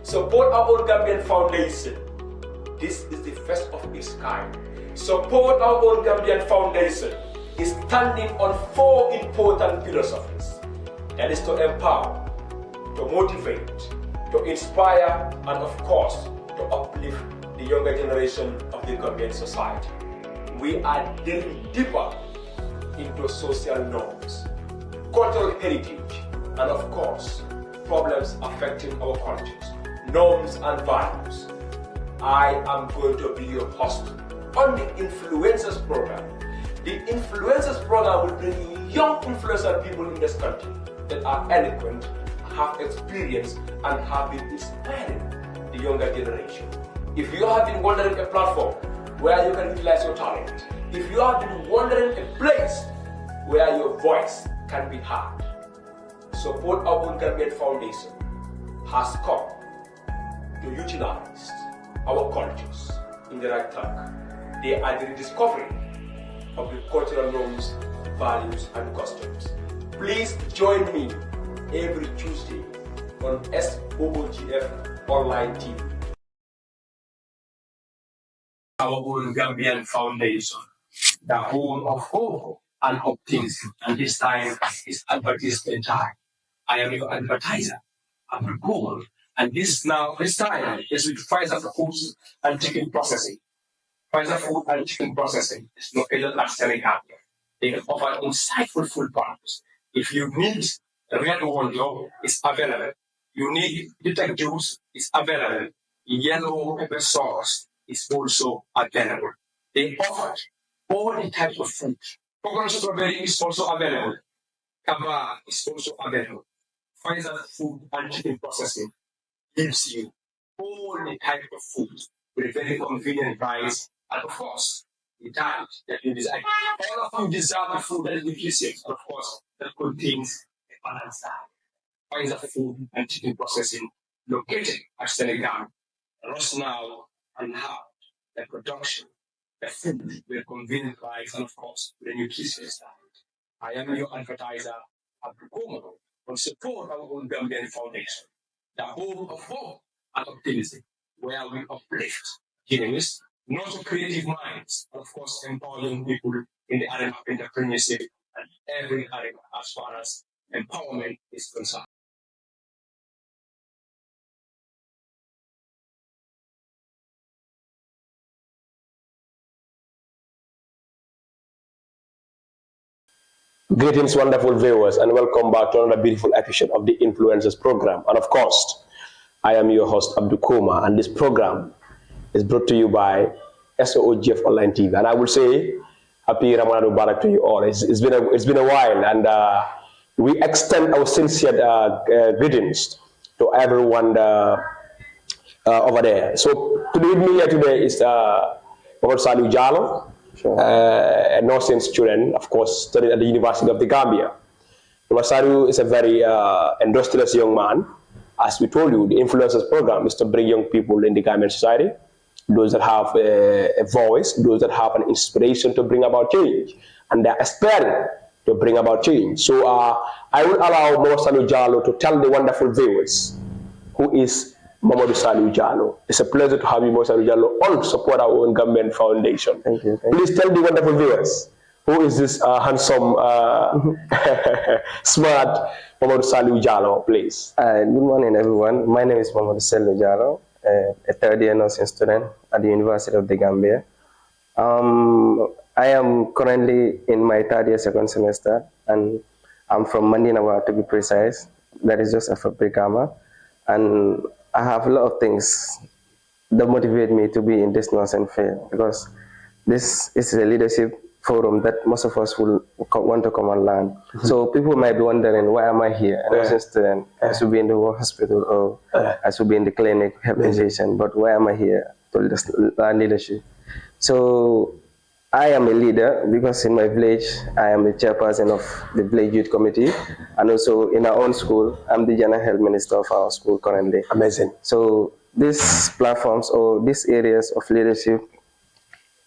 Support our own Gambian Foundation. This is the first of its kind. Support our own Gambian Foundation is standing on 4 important philosophies. That is to empower, to motivate, to inspire, and of course, to uplift the younger generation of the Gambian society. We are delving deeper into social norms, cultural heritage, and of course, problems affecting our cultures, norms and values. I am going to be your host on the Influencers Program. The Influencers Program will bring you young influential people in this country that are eloquent, have experience, and have been inspiring the younger generation. If you have been wondering a platform where you can utilize your talent, if you have been wondering a place where your voice can be heard, Support our own Gambian Foundation has come to utilize our cultures in the right track. They are the rediscovery of the cultural norms, values, and customs. Please join me every Tuesday on SOOGF Online TV. Our own Gambian Foundation, the home of hope and optimism, and this time is advertisement time. I am your advertiser, Abdou Komma, and this time is with Pfizer Foods and Chicken Processing. Pfizer Food and Chicken Processing is located at Senegal. They can offer insightful food products. If you need red wonder, it's available. You need bitter juice, it's available. Yellow pepper sauce is also available. They offer all the types of food. Coconut strawberry is also available. Kava is also available. Pfizer Food and Chicken Processing gives you all the types of food with a very convenient price, and of course, the diet that you desire. All of you deserve the food that is nutritious, and of course, that contains a balanced diet. Pfizer Food and Chicken Processing, located at Senegal, roast now and have the production, the food with a convenient price, and of course, with a nutritious diet. I am your advertiser, Abdou Komma, on support our own Gambian Foundation, the home of hope and optimism, where we uplift genius, not creative minds, and of course, empowering people in the area of entrepreneurship and every area as far as empowerment is concerned. Greetings, wonderful viewers, and welcome back to another beautiful episode of the Influencers Program. And of course, I am your host, Abdou Komma, and this program is brought to you by SOOGF Online TV. And I will say, happy Ramadan Mubarak to you all. It's been a while, and we extend our sincere greetings to everyone over there. So, to be with me here today is MAMADOU JALLOW. Sure. A nursing student, of course, studied at the University of the Gambia. MAMADOU is a very industrious young man. As we told you, the Influencers Program is to bring young people in the Gambian society, those that have a voice, those that have an inspiration to bring about change, and they're aspiring to bring about change. So I will allow MAMADOU JALLOW to tell the wonderful viewers who is MAMADOU JALLOW. It's a pleasure to have you, MAMADOU JALLOW, on Support Our Own Gambian Foundation. Thank you. Please tell the wonderful viewers, who is this handsome, smart MAMADOU JALLOW, please? Good morning, everyone. My name is MAMADOU JALLOW, a third-year nursing student at the University of the Gambia. I am currently in my third-year second semester, and I'm from Mandinawa, to be precise. That is just after Brikama. And I have a lot of things that motivate me to be in this nursing field, because this is a leadership forum that most of us will want to come and learn. So people might be wondering, why am I here? A nursing student, I should be in the hospital, or I should be in the clinic helping patients, but why am I here to learn leadership? So I am a leader because in my village, I am the chairperson of the village youth committee, and also in our own school, I'm the general health minister of our school currently. Amazing. So these platforms or these areas of leadership,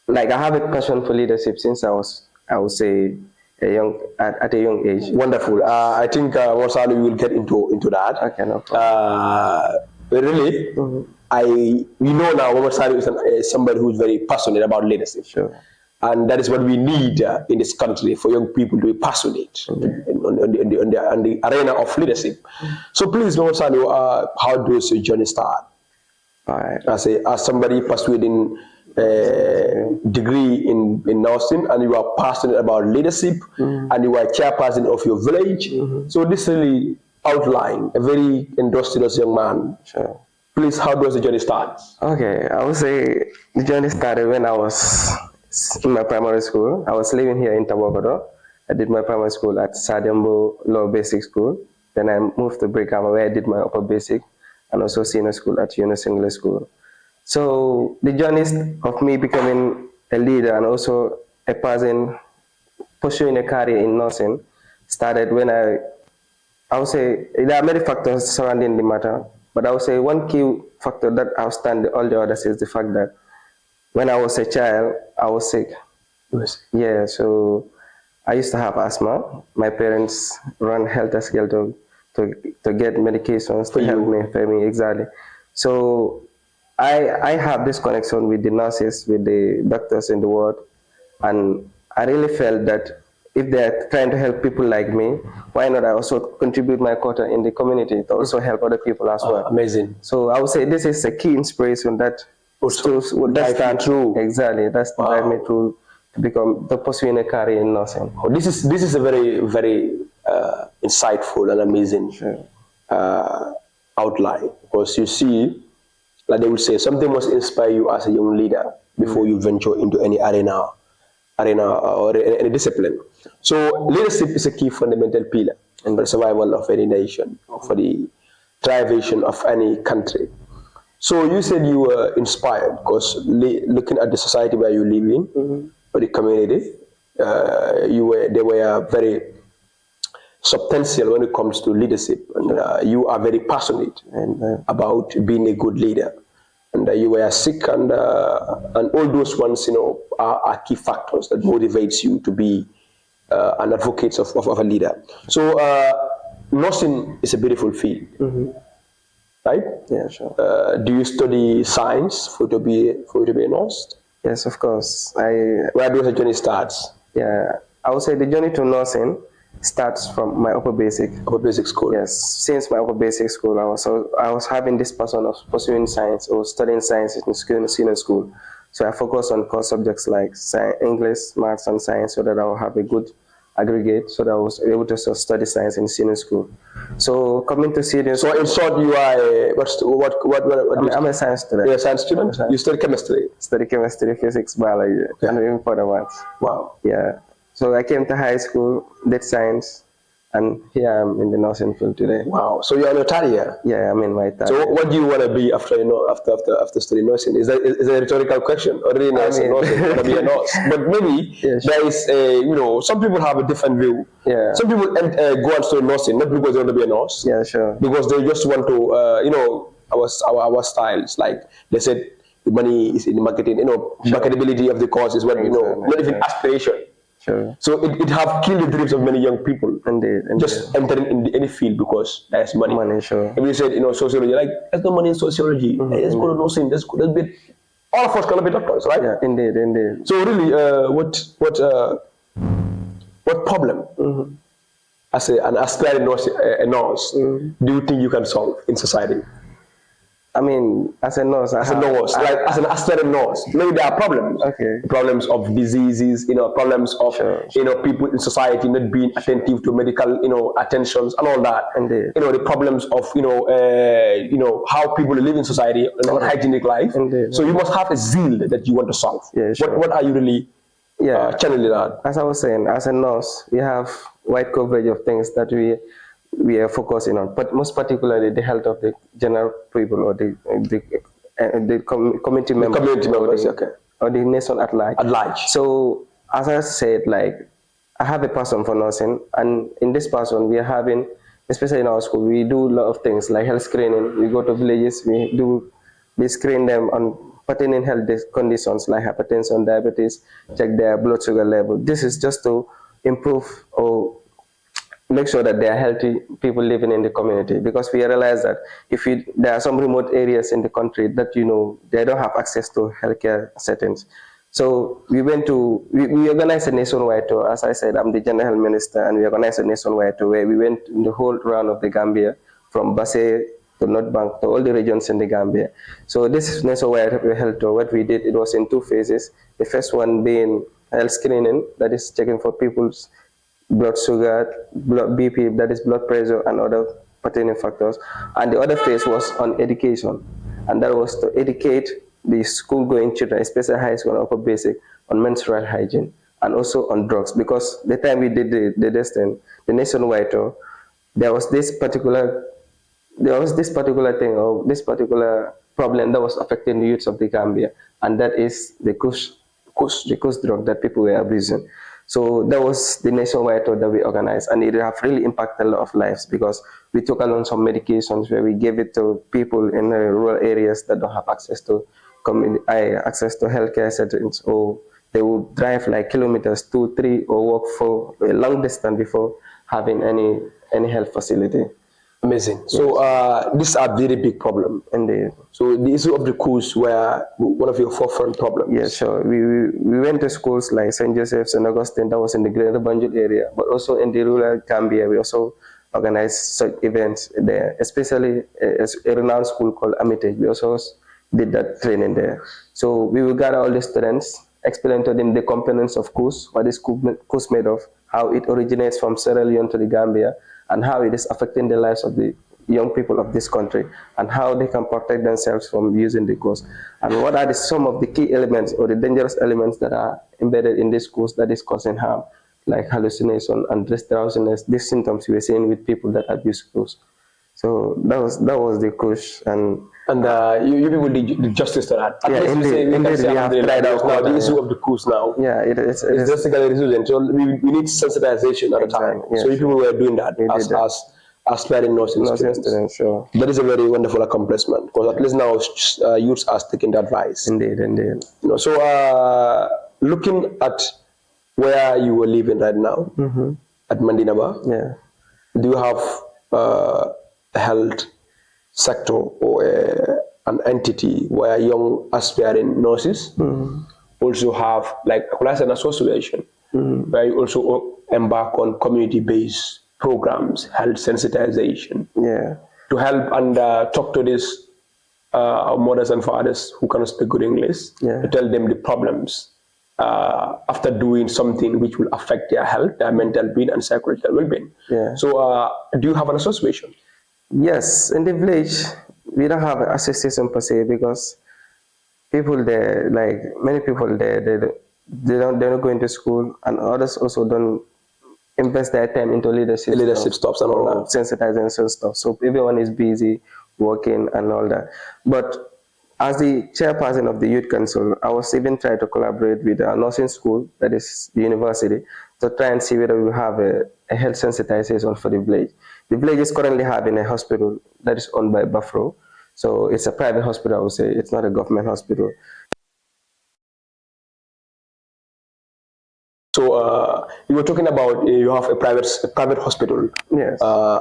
like I have a passion for leadership since I would say, at a young age. Wonderful. I think MAMADOU will get into that. Okay, no problem. But really, we know now Muhammad Sani is somebody who's very passionate about leadership. Sure. And that is what we need in this country, for young people to be passionate on the arena of leadership. So please, Muhammad Sani, how does your journey start? All right. As somebody pursuing degree in nursing, and you are passionate about leadership, and you are chairperson of your village. So this really outline a very industrious young man. Sure. Please, how does the journey start? Okay, I would say the journey started when I was in my primary school. I was living here in Tabokoto. I did my primary school at Sadembo Low Basic School. Then I moved to Brikama, where I did my upper basic, and also senior school at Yunus English School. So the journey of me becoming a leader and also a person pursuing a career in nursing started when I would say there are many factors surrounding the matter, but I would say one key factor that outstands all the others is the fact that when I was a child, I was sick. Yeah, so I used to have asthma. My parents ran helter-skelter to get medications to help me, for me, exactly. So I have this connection with the nurses, with the doctors in the ward, and I really felt that if they're trying to help people like me, why not I also contribute my quota in the community to also help other people as well. Amazing. So I would say this is a key inspiration that that's true. Exactly, that's drive me to become the pursuing a career in nursing. Oh, this is a very, very insightful and amazing outline, because you see, like they would say, something must inspire you as a young leader before you venture into any arena or any discipline. So leadership is a key fundamental pillar in the survival of any nation, for the thrivation of any country. So you said you were inspired because looking at the society where you live in, or the community, they were very substantial when it comes to leadership, and you are very passionate about being a good leader. And you were sick, and all those ones, are key factors that motivates you to be an advocate of a leader. So nursing is a beautiful field, right? Yeah, sure. Do you study science for you to be a nurse? Yes, of course. Where does the journey starts? Yeah, I would say the journey to nursing starts from my upper basic school. Yes, since my upper basic school, I was having this passion of pursuing science or studying science in senior school. So I focused on core subjects like English, maths, and science, so that I will have a good aggregate, so that I was able to study science in senior school. So coming to senior school. So in short, you are I'm a science student. You're a science student? You study chemistry? Study chemistry, physics, biology, and even further maths. Wow. Yeah. So I came to high school, did science, and here I am in the nursing field today. Wow. So you're in your third year? Yeah, I'm in my third year. So what do you want to be after studying nursing? Is that a rhetorical question? Or really nursing? You want to be a nurse? But maybe there is some people have a different view. Yeah. Some people go and study nursing not because they want to be a nurse. Yeah, sure. Because they just want to, our styles. Like they said, the money is in the marketing. Marketability of the course is what not even aspiration. Sure. So it have killed the dreams of many young people. Indeed. Just entering in any field because there's money. Money, sure. If you said, sociology, like, there's no money in sociology. Hey, let's go to nursing. Let's be. All of us gonna be doctors, right? Yeah, indeed. So really, what problem as an aspiring nurse, do you think you can solve in society? I mean, as a nurse, as an aspiring nurse, maybe there are problems. Okay. Problems of diseases, problems of people in society not being attentive to medical, attentions and all that. Indeed. The problems of how people live in society and hygienic life. Indeed. So you must have a zeal that you want to solve. Yeah, sure. What are you really channeling that? As I was saying, as a nurse, we have wide coverage of things that we are focusing on, but most particularly the health of the general people or the community members, or the nation at large. So as I said, like, I have a passion for nursing, and in this passion we are having, especially in our school, we do a lot of things like health screening. We go to villages, we screen them on pertaining health conditions like hypertension, diabetes, check their blood sugar level. This is just to improve or make sure that there are healthy people living in the community, because we realize that there are some remote areas in the country that they don't have access to healthcare settings. So we organized a nationwide tour. As I said, I'm the general health minister, and we organized a nationwide tour where we went in the whole round of the Gambia, from Basse to North Bank to all the regions in the Gambia. So this nationwide health tour, what we did, it was in 2 phases. The first one being health screening, that is checking for people's blood sugar, blood BP, that is blood pressure, and other pertaining factors. And the other phase was on education, and that was to educate the school-going children, especially high school and upper basic, on menstrual hygiene and also on drugs. Because the time we did the nationwide tour, there was this particular thing, or this particular problem that was affecting the youths of the Gambia, and that is the kush drug that people were abusing. So that was the nationwide tour that we organized, and it have really impacted a lot of lives, because we took along some medications where we gave it to people in the rural areas that don't have access to healthcare settings, or they would drive like kilometers, 2, 3, or walk for a long distance before having any health facility. Amazing. Yes. So these are very big problem. Indeed. So the issue of the schools were one of your forefront problems. Yes, sure. We went to schools like St. Joseph, St. Augustine, that was in the Greater Banjul area, but also in the rural Gambia. We also organized such events there, especially a renowned school called Amitage. We also did that training there. So we will gather all the students, explain to them the components of KUS, what is KUS made of, how it originates from Sierra Leone to the Gambia, and how it is affecting the lives of the young people of this country, and how they can protect themselves from using the KUS, and what are some of the key elements or the dangerous elements that are embedded in this KUS that is causing harm, like hallucination and drowsiness, these symptoms we are seeing with people that abuse KUS. So that was the KUS, and you people did justice to that. Yeah, indeed, we have tried out now the issue of the KUS now. Yeah, it's drastically reducing. So we need sensitization at a time. Yeah, so you people were doing that as aspiring nursing students. Sure. That is a very wonderful accomplishment, because at least now youths are taking the advice. Indeed. So looking at where you were living right now, at Mandinaba, do you have a health sector or an entity where young aspiring nurses also have like an association where you also embark on community-based programs, health sensitization, to help and talk to these mothers and fathers who cannot speak good English, to tell them the problems after doing something which will affect their health, their mental being and psychological well-being. So do you have an association? Yes, in the village, we don't have an association per se, because people there, like many people there, they're not going to school, and others also don't invest their time into leadership stuff and all that, sensitization stuff. So everyone is busy working and all that. But as the chairperson of the Youth Council, I was even trying to collaborate with a nursing school, that is the university, to try and see whether we have a health sensitization for the village. The village is currently having a hospital that is owned by Buffalo. So it's a private hospital, I would say. It's not a government hospital. So you were talking about you have a private hospital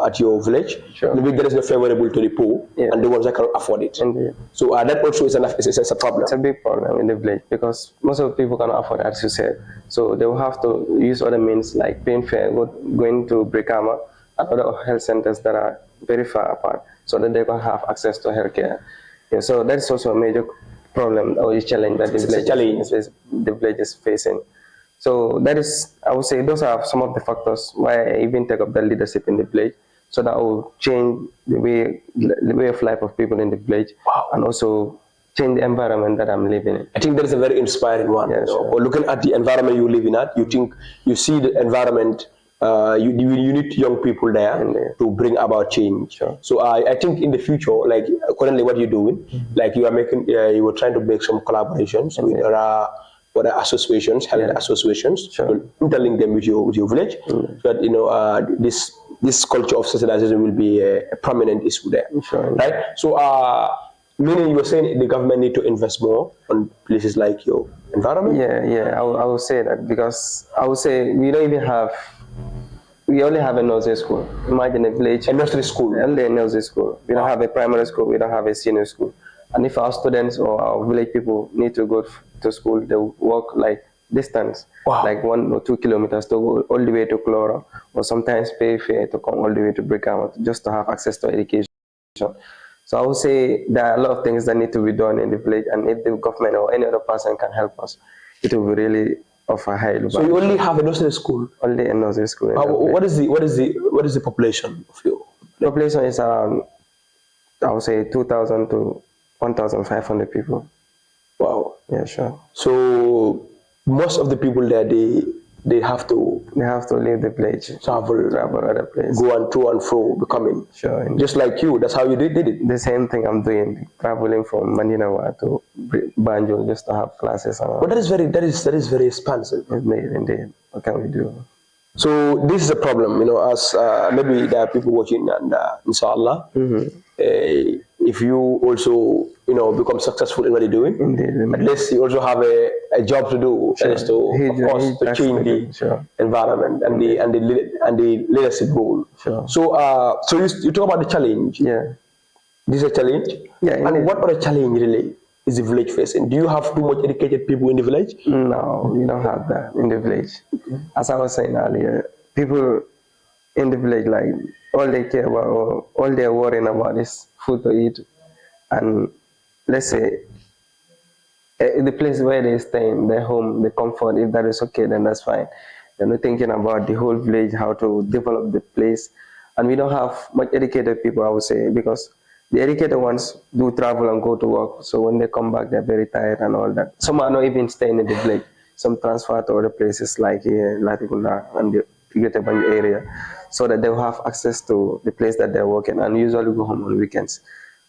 at your village. Sure. That is not favorable to the poor and the ones that cannot afford it. Indeed. So that also is a problem. It's a big problem in the village, because most of the people cannot afford it, as you said. So they will have to use other means like paying fare, going to Brikama and other health centers that are very far apart, so that they can have access to healthcare. So that is also a major problem or a challenge that the village is facing. So that is, I would say, those are some of the factors why I even take up the leadership in the village, so that I will change the way of life of people in the village, and also change the environment that I'm living in. I think that is a very inspiring one. Or looking at the environment you live in, you see the environment. You need young people there to bring about change. Sure. So I think in the future, like currently what you're doing, like you are making, you were trying to make some collaborations with other associations, health associations, to interlink them with your village, so that this culture of socialization will be a prominent issue there, right? So meaning you were saying the government need to invest more on places like your environment. I would say that, because I would say we don't we only have a nursery school. Imagine a village. A nursery school. Only a nursery school. We don't have a primary school. We don't have a senior school. And if our students or our village people need to go to school, they walk like distance, like 1 or 2 kilometers to go all the way to Clora, or sometimes pay fare to come all the way to Brickham just to have access to education. So I would say there are a lot of things that need to be done in the village, and if the government or any other person can help us, it will be really of a high level. So you only have a nursery school? Only a nursery school. What is the population of you? Population is around, I would say 2,000 to 1,500 people. Wow. Yeah, sure. So most of the people there, they have to leave the village, travel other place, go and to and fro, becoming. Sure. Just like you, that's how you did it. The same thing I'm doing, traveling from Maninawa to Banjul just to have classes. But that is very expensive. Indeed. What can we do? So this is a problem, as maybe there are people watching, and inshallah, if you also, become successful in what you're doing, indeed. At least you also have a job to do, sure. That is to change the environment and the leadership role. Sure. So you talk about the challenge. Yeah. This is a challenge. Yeah. Indeed. And what other challenge really is the village facing? Do you have too much educated people in the village? No, we don't have that in the village. As I was saying earlier, people in the village, like, all they care about, or all they're worrying about is food to eat. And let's say, the place where they stay, their home, the comfort, if that is okay, then that's fine. They're not thinking about the whole village, how to develop the place. And we don't have much educated people, I would say, because the educated ones do travel and go to work. So when they come back, they're very tired and all that. Some are not even staying in the village. Some transfer to other places like here, Latikunda and the Greater Banjul area, so that they'll have access to the place that they're working, and usually go home on weekends.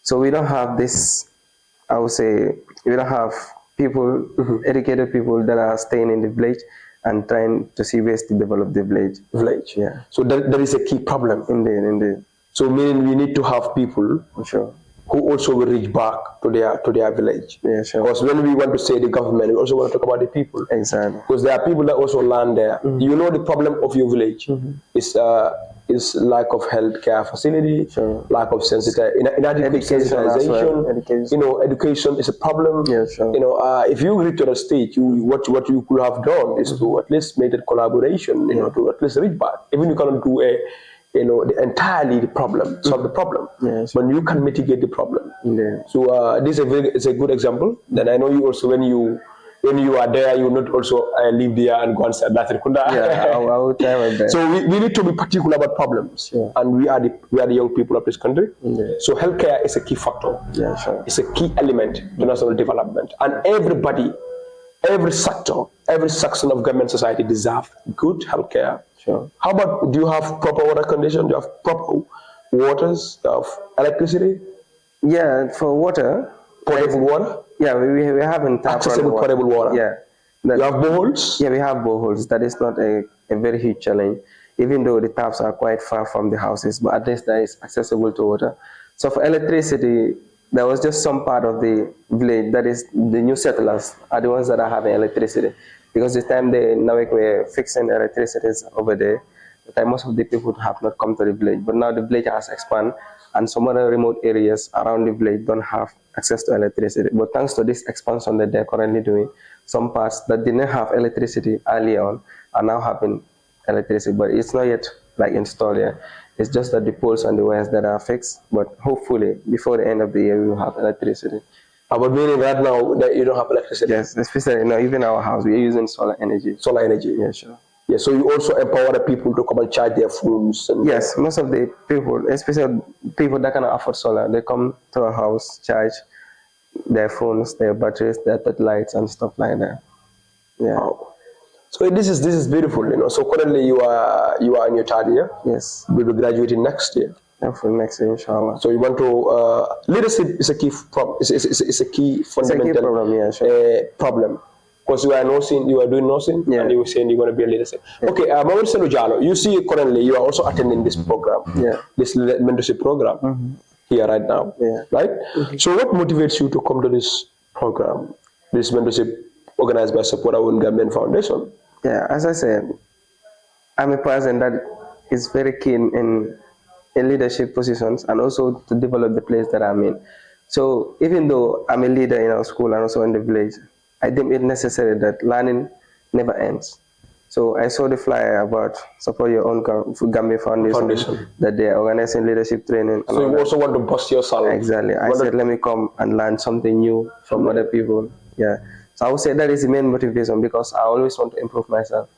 So we don't have this, I would say, we don't have people, educated people that are staying in the village and trying to see ways to develop the village. Yeah. So that is a key problem. Indeed. So meaning we need to have people, sure, who also will reach back to their village. Yeah, sure. Because when we want to say the government, we also want to talk about the people. Exactly. Because there are people that also land there. The problem of your village is lack of healthcare facility, sure, lack of inadequate sensitization. Well. Education is a problem. Yeah, sure. If you reach to the state, what you could have done is to at least make that collaboration. To at least reach back. Even you cannot do entirely the problem, solve the problem, yes, but you can mitigate the problem. Yeah. So this is a good example. Then I know you also, when you are there, you will not also live there and go and say that. Yeah, I will try my best. So we need to be particular about problems, sure, and we are the young people of this country. Yeah. So healthcare is a key factor. Yeah, sure. It's a key element to national development, and everybody, every section of government society deserves good healthcare. Sure. How about, do you have proper water conditions? Do you have proper waters? Do you have electricity? Yeah, for water. Potable water? Yeah, we haven't accessible potable water. Yeah. You have boreholes? Yeah, we have boreholes. That is not a very huge challenge, even though the taps are quite far from the houses, but at least that is accessible to water. So for electricity, there was just some part of the village, that is the new settlers are the ones that are having electricity. Because the time they were fixing electricity over there, the time most of the people have not come to the village. But now the village has expanded, and some other remote areas around the village don't have access to electricity. But thanks to this expansion that they're currently doing, some parts that didn't have electricity earlier on are now having electricity, but it's not yet like installed yet. It's just that the poles and the wires that are fixed, but hopefully before the end of the year we will have electricity. But meaning right now that you don't have electricity? Yes, especially even our house, we are using solar energy. Solar energy? Yeah, sure. Yeah, so you also empower the people to come and charge their phones? Yes, most of the people, especially people that cannot afford solar, they come to our house, charge their phones, their batteries, their lights and stuff like that. Yeah. Wow. So this is beautiful, So currently you are in your third year. Yes. We'll be graduating next year. For next year, inshallah. So you want to leadership is a key problem. It's a key fundamental problem. Yeah, sure. Problem. Because you are doing nursing, yeah, and you were saying you're going to be a leadership. Yeah. Okay, MAMADOU JALLOW, you see currently you are also attending this program, this mentorship program here right now, right? So what motivates you to come to this program, this mentorship organized by Support Our Gambian Foundation? Yeah, as I said, I'm a person that is very keen in leadership positions and also to develop the place that I'm in. So even though I'm a leader in our school and also in the village, I deem it necessary that learning never ends. So I saw the flyer about support your own Gambia Foundation, that they are organizing leadership training. So you also want to boost yourself. Exactly. I said, let me come and learn something new from other people. Yeah. So I would say that is the main motivation, because I always want to improve myself.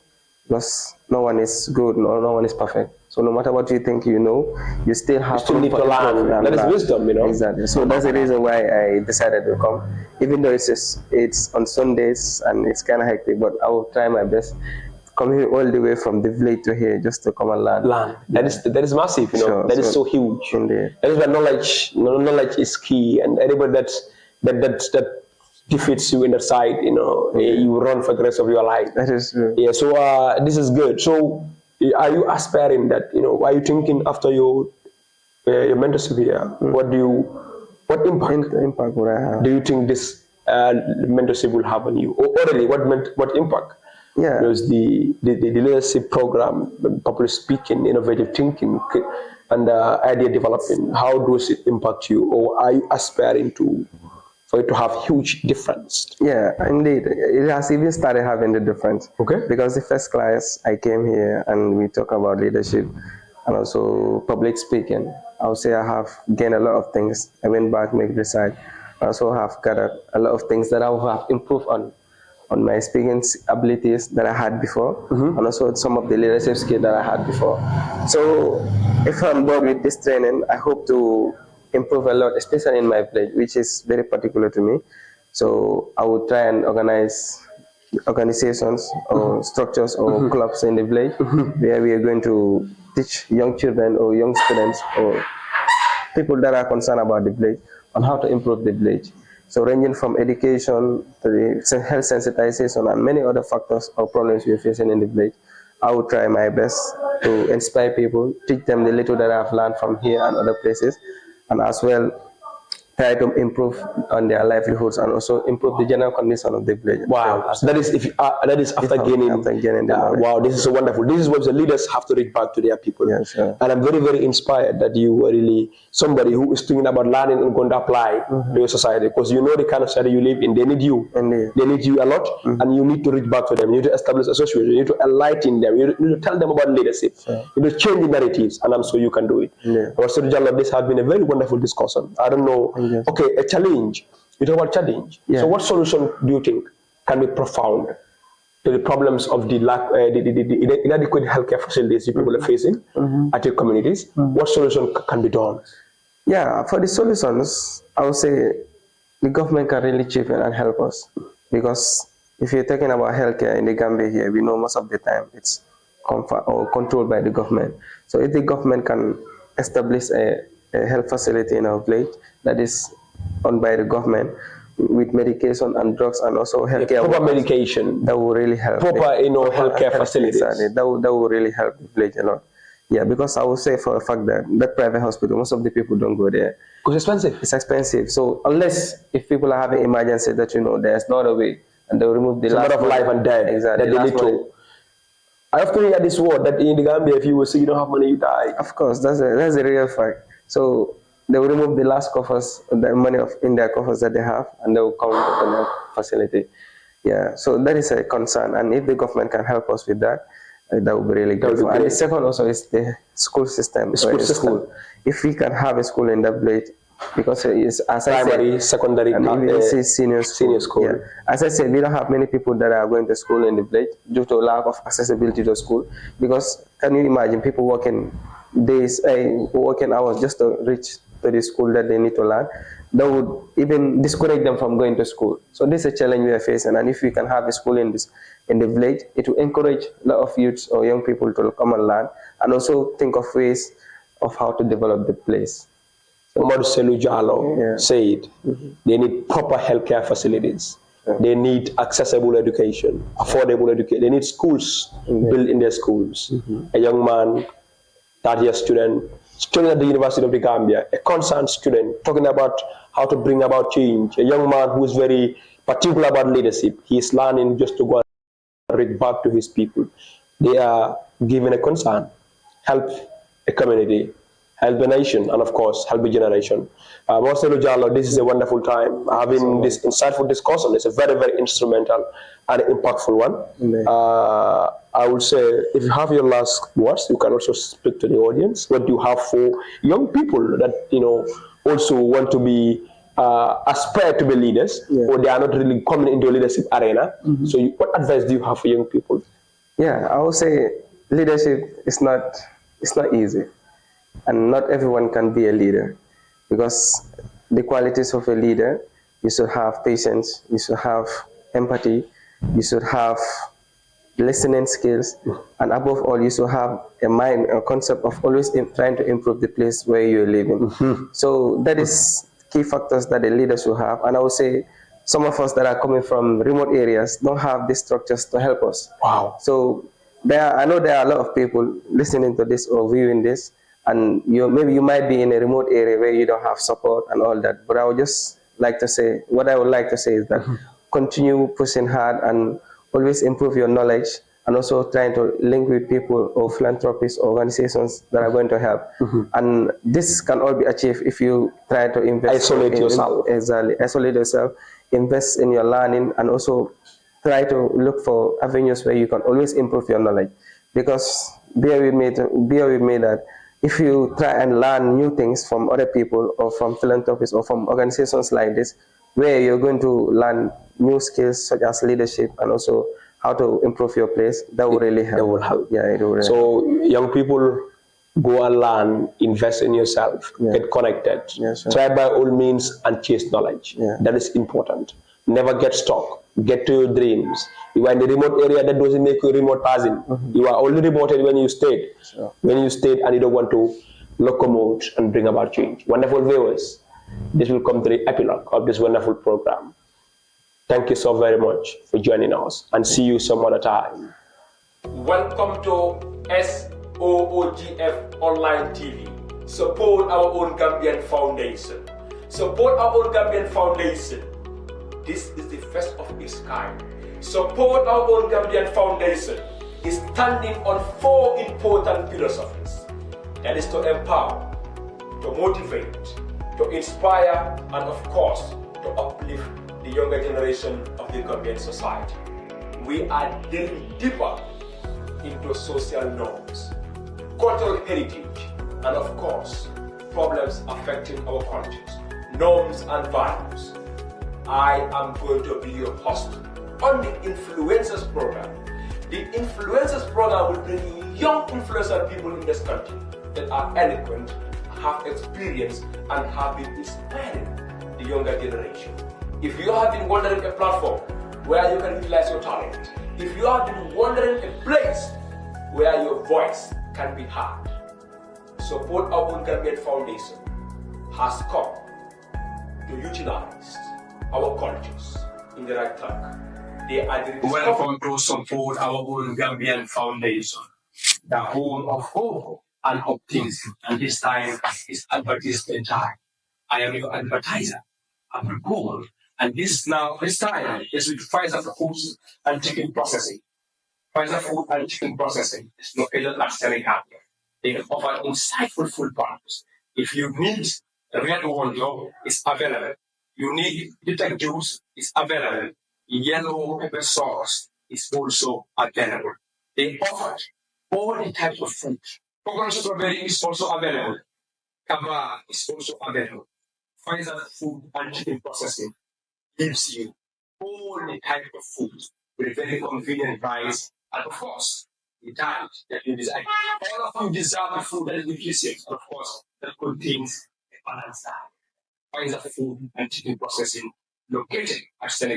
Because no one is good, no one is perfect. So no matter what you think you know, you still have need to learn. That is wisdom, you know. Exactly. So that's the reason why I decided to come. Even though it's on Sundays and it's kind of hectic, but I will try my best. Come here all the way from the village to here just to come and learn. Yeah. That is massive, you know. Sure. That is so huge. Indeed. That is why knowledge is key, and anybody that defeats you in that side, you know, you run for the rest of your life. That is true. Yeah. So this is good. So are you aspiring that, you know? Are you thinking after your mentorship here? What impact would I have? do you think this mentorship will have on you? Or already, what impact? Yeah. There's the leadership program, public speaking, innovative thinking, and idea development. How does it impact you, or are you aspiring for it to have huge difference? Yeah, indeed. It has even started having the difference. Okay. Because the first class I came here and we talk about leadership and also public speaking. I would say I have gained a lot of things. I went back, make research. I also have gathered a lot of things that I will have improved on my speaking abilities that I had before, and also some of the leadership skills that I had before. So if I'm done with this training, I hope to improve a lot, especially in my village, which is very particular to me. So I will try and organize organizations or structures or clubs in the village where we are going to teach young children or young students or people that are concerned about the village on how to improve the village. So ranging from education to the health sensitization and many other factors or problems we're facing in the village, I will try my best to inspire people, teach them the little that I've learned from here and other places, and as well try to improve on their livelihoods and also improve the general condition of the village. Wow, so that is after gaining the knowledge. Wow, this is so wonderful. This is what the leaders have to reach back to their people. Yeah, sure. And I'm very, very inspired that you are really somebody who is thinking about learning and going to apply to your society, because you know the kind of society you live in. They need you. Indeed. They need you a lot, and you need to reach back to them. You need to establish associations. You need to enlighten them. You need to tell them about leadership. Sure. You need to change the narratives, and I'm sure you can do it. Yeah. Mr. JALLOW, this has been a very wonderful discussion. I don't know. Yes. Okay, a challenge. You talk about challenge. Yeah. So what solution do you think can be profound to the problems of the lack, the inadequate healthcare facilities people are facing at your communities? What solution can be done? Yeah, for the solutions, I would say the government can really chip in and help us, because if you're talking about healthcare in the Gambia here, we know most of the time it's controlled by the government. So if the government can establish a health facility in our village that is owned by the government with medication and drugs and also healthcare, proper medication, that will really help. Proper, healthcare facilities. Exactly. That will really help the village a lot. Yeah, because I would say for a fact that private hospital, most of the people don't go there. Because it's expensive. It's expensive. So unless if people are having emergency that there's no other way, and they'll remove the last matter of life and death. Exactly. That they need to. I often hear this word that in the Gambia, if you will say you don't have money, you die. Of course, that's a real fact. So they will remove the last coffers, the money in their coffers that they have, and they will come to the facility. Yeah, so that is a concern, and if the government can help us with that, that would be really good. And the second also is the school system. School. If we can have a school in that village, because it's, as primary, I said, secondary, and even senior school. Yeah. As I said, we don't have many people that are going to school in the village due to lack of accessibility to school. Because can you imagine people working days, working hours just to reach to the school that they need to learn? That would even discourage them from going to school. So this is a challenge we are facing, and if we can have a school in the village, it will encourage a lot of youths or young people to come and learn, and also think of ways of how to develop the place. MAMADOU JALLOW said they need proper healthcare facilities. They need accessible education, affordable education. They need schools built in their schools. A young man, third-year student at the University of the Gambia, a concerned student talking about how to bring about change. A young man who is very particular about leadership. He is learning just to go and reach back to his people. They are given a concern. help a community, help a nation, and of course, help a generation. Marcelo Jallo, this is a wonderful time having this insightful discussion. It's a very, very instrumental and impactful one. I would say, if you have your last words, you can also speak to the audience. What do you have for young people that also want to be aspire to be leaders, or they are not really coming into a leadership arena? So, what advice do you have for young people? Yeah, I would say leadership is not easy, and not everyone can be a leader, because the qualities of a leader, you should have patience, you should have empathy, you should have listening skills, and above all, you should have a mind, a concept of always trying to improve the place where you're living. So that is key factors that a leader should have. And I would say some of us that are coming from remote areas don't have these structures to help us. Wow. So I know there are a lot of people listening to this or viewing this, and maybe you might be in a remote area where you don't have support and all that. But I would just like to say, what I would like to say is that continue pushing hard and always improve your knowledge, and also trying to link with people or philanthropists or organizations that are going to help. And this can all be achieved if you try to invest. Isolate yourself. Exactly. Isolate yourself, invest in your learning, and also try to look for avenues where you can always improve your knowledge. Because bear with me that if you try and learn new things from other people or from philanthropists or from organizations like this, where you're going to learn new skills such as leadership and also how to improve your place, that will really help. That will help. Yeah, it will really So young people, go and learn, invest in yourself, get connected, try by all means and chase knowledge. That is important. Never get stuck. Get to your dreams. You are in the remote area, that doesn't make you a remote person. You are only remoted when you stayed. When you stayed and you don't want to locomote and bring about change. Wonderful viewers, this will come to the epilogue of this wonderful program. Thank you so very much for joining us, and see you some other time. Welcome to SOOGF Online TV. Support our own Gambian Foundation. Support our own Gambian Foundation. This is the first of its kind. Support our own Gambian Foundation is standing on 4 important philosophies. That is to empower, to motivate, to inspire, and of course, to uplift the younger generation of the Gambian society. We are delving deeper into social norms, cultural heritage, and of course, problems affecting our cultures, norms and values. I am going to be your host on the Influencers Program. The Influencers Program will bring you young influential people in this country that are eloquent, have experience, and have been inspiring the younger generation. If you have been wondering a platform where you can utilize your talent, if you have been wondering a place where your voice can be heard, Support our own Gambian Foundation has come to utilize our cultures in the right track. They are the Welcome to Support Our Own Gambian Foundation, the home of hope and optimism. And this time is advertisement time. I am your advertiser, Abdou Komma, and this time is with Pfizer Foods and Chicken Processing. Pfizer Food and Chicken Processing is located at Senegal. They offer insightful food products. If you need red wine, it's available. You need bitter juice, it's available. Yellow pepper sauce is also available. They offer all the types of food. Coconut strawberry is also available. Kava is also available. Pfizer Food and Chicken Processing gives you all the types of food with a very convenient price, and of course, the diet that you desire. All of you deserve the food that is nutritious, of course, that contains a balanced diet. Pfizer Food and Chicken Processing, located at Senegal.